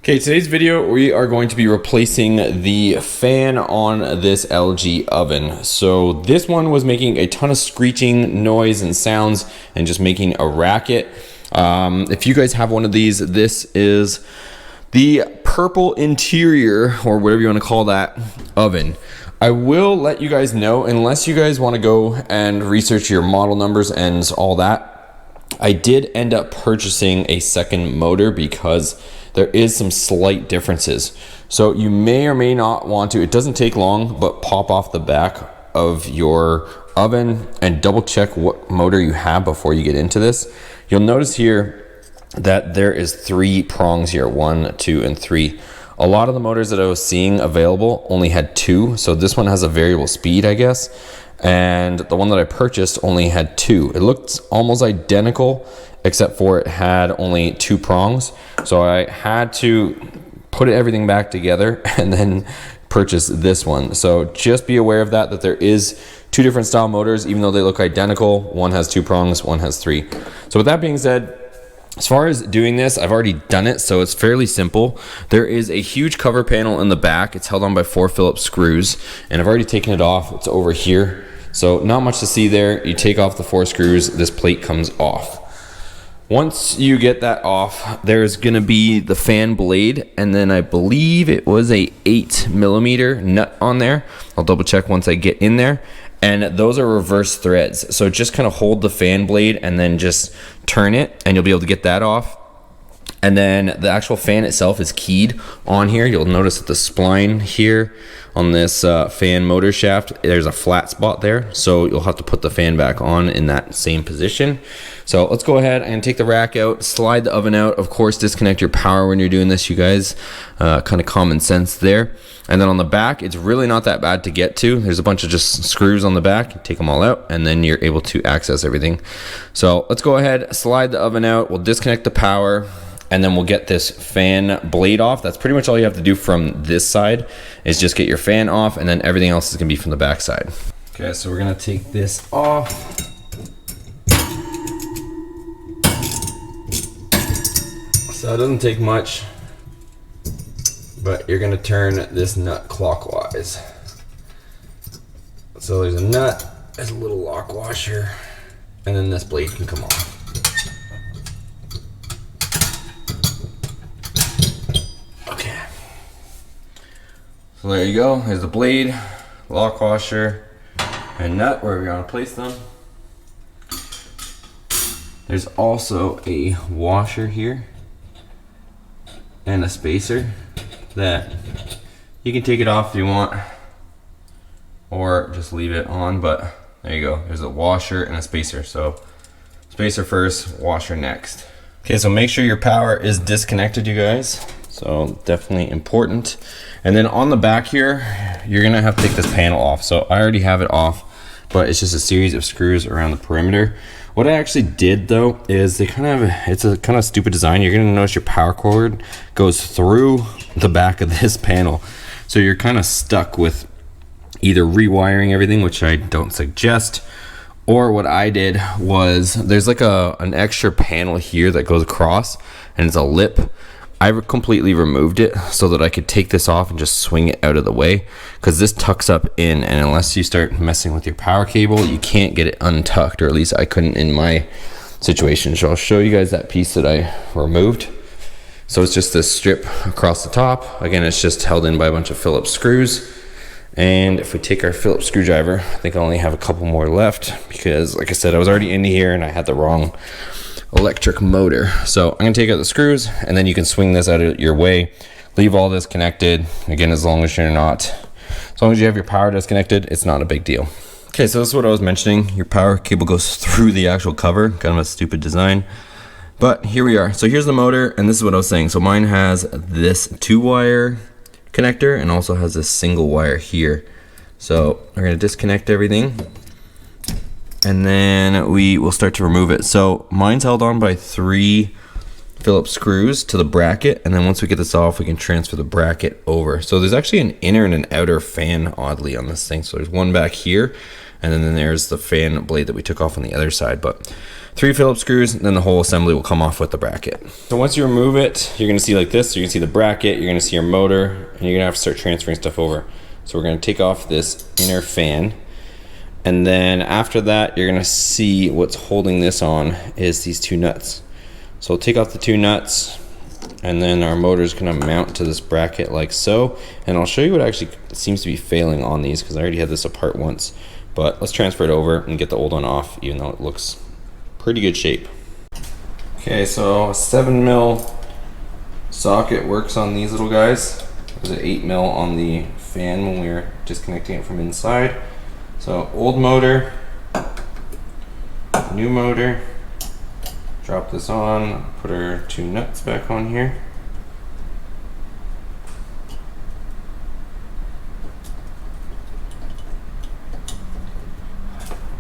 Okay, today's video we are going to be replacing the fan on this LG oven. So this one was making a ton of screeching noise and sounds and just making a racket. If you guys have one of these, this is the purple interior, or whatever you want to call that, oven. I will let you guys know, unless you guys want to go and research your model numbers and all that, I did end up purchasing a second motor because there is some slight differences. So you may or may not want to, it doesn't take long, but pop off the back of your oven and double check what motor you have before you get into this. You'll notice here that there is 3 prongs here, 1, 2, and 3. A lot of the motors that I was seeing available only had 2. So this one has a variable speed, I guess. And the one that I purchased only had 2. It looked almost identical, except for it had only 2 prongs. So I had to put everything back together and then purchase this one. So just be aware of that there is 2 different style motors, even though they look identical. One has 2 prongs, one has 3. So with that being said, as far as doing this, I've already done it, so it's fairly simple. There is a huge cover panel in the back. It's held on by 4 Phillips screws, and I've already taken it off. It's over here. So not much to see there. You take off the 4 screws, this plate comes off. Once you get that off, there's gonna be the fan blade, and then I believe it was a 8mm nut on there. I'll double check once I get in there. And those are reverse threads. So just kind of hold the fan blade and then just turn it, and you'll be able to get that off. And then the actual fan itself is keyed on here. You'll notice that the spline here on this fan motor shaft, there's a flat spot there. So you'll have to put the fan back on in that same position. So let's go ahead and take the rack out, slide the oven out. Of course, disconnect your power when you're doing this, you guys. Kind of common sense there. And then on the back, it's really not that bad to get to. There's a bunch of just screws on the back. You take them all out, and then you're able to access everything. So let's go ahead, slide the oven out. We'll disconnect the power, and then we'll get this fan blade off. That's pretty much all you have to do from this side, is just get your fan off, and then everything else is gonna be from the back side. Okay, so we're gonna take this off. So it doesn't take much, but you're gonna turn this nut clockwise. So there's a nut, there's a little lock washer, and then this blade can come off. Okay. So there you go, there's the blade, lock washer, and nut, wherever you wanna place them. There's also a washer here, and a spacer that you can take it off if you want, or just leave it on, but there you go. There's a washer and a spacer. So spacer first, washer next. Okay, so make sure your power is disconnected, you guys. So definitely important. And then on the back here, you're gonna have to take this panel off. So I already have it off, but it's just a series of screws around the perimeter. What I actually did though is it's a kind of stupid design. You're gonna notice your power cord goes through the back of this panel. So you're kind of stuck with either rewiring everything, which I don't suggest, or what I did was there's like an extra panel here that goes across, and it's a lip. I completely removed it so that I could take this off and just swing it out of the way, because this tucks up in, and unless you start messing with your power cable, you can't get it untucked, or at least I couldn't in my situation. So I'll show you guys that piece that I removed. So it's just this strip across the top. Again, it's just held in by a bunch of Phillips screws. And if we take our Phillips screwdriver, I think I only have a couple more left, because like I said, I was already in here and I had the wrong electric motor. So I'm gonna take out the screws, and then you can swing this out of your way. Leave all this connected. Again, as long as you have your power disconnected, it's not a big deal. Okay, so this is what I was mentioning. Your power cable goes through the actual cover. Kind of a stupid design, but here we are. So here's the motor, and this is what I was saying. So mine has this 2-wire connector and also has this single wire here. So we're gonna disconnect everything, and then we will start to remove it. So mine's held on by 3 Phillips screws to the bracket, and then once we get this off, we can transfer the bracket over. So there's actually an inner and an outer fan, oddly, on this thing. So there's one back here, and then there's the fan blade that we took off on the other side. But 3 Phillips screws, and then the whole assembly will come off with the bracket. So once you remove it, you're gonna see like this. So you can see the bracket, you're gonna see your motor, and you're gonna have to start transferring stuff over. So we're gonna take off this inner fan, and then after that, you're gonna see what's holding this on is these 2 nuts. So we'll take off the 2 nuts, and then our motor is gonna mount to this bracket like so. And I'll show you what actually seems to be failing on these, because I already had this apart once. But let's transfer it over and get the old one off, even though it looks pretty good shape. Okay, so a 7mm socket works on these little guys. There's an 8mm on the fan when we were disconnecting it from inside. So old motor, new motor. Drop this on, put our 2 nuts back on here.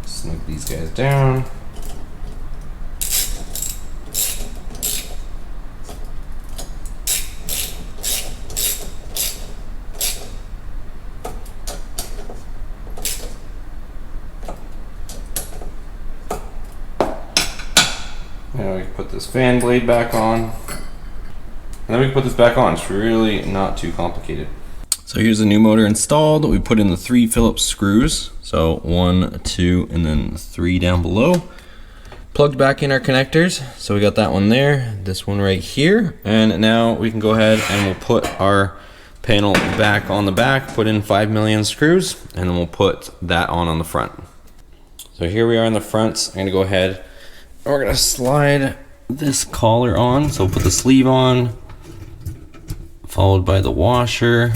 Snug these guys down. Now we can put this fan blade back on. And then we can put this back on. It's really not too complicated. So here's the new motor installed. We put in the 3 Phillips screws. So 1, 2, and then 3 down below. Plugged back in our connectors. So we got that one there, this one right here. And now we can go ahead and we'll put our panel back on the back, put in 5mm screws, and then we'll put that on the front. So here we are in the front. I'm gonna go ahead and we're gonna slide this collar on. So we'll put the sleeve on, followed by the washer.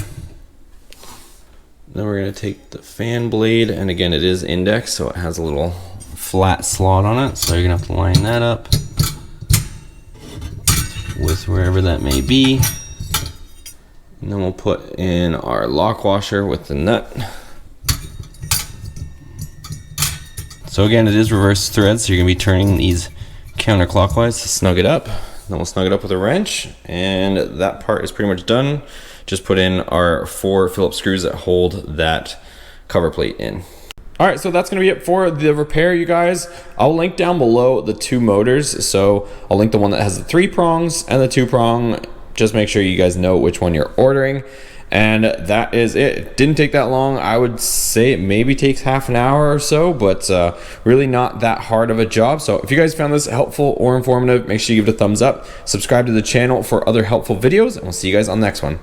Then we're gonna take the fan blade, and again, it is index, so it has a little flat slot on it. So you're gonna have to line that up with wherever that may be. And then we'll put in our lock washer with the nut. So again, it is reverse thread, so you're gonna be turning these counterclockwise to snug it up. Then we'll snug it up with a wrench, and that part is pretty much done. Just put in our 4 Phillips screws that hold that cover plate in. All right, so that's gonna be it for the repair, you guys. I'll link down below the 2 motors. So I'll link the one that has the 3 prongs and the 2 prong. Just make sure you guys know which one you're ordering. And that is it. It didn't take that long. I would say it maybe takes half an hour or so, but really not that hard of a job. So if you guys found this helpful or informative, make sure you give it a thumbs up. Subscribe to the channel for other helpful videos, and we'll see you guys on the next one.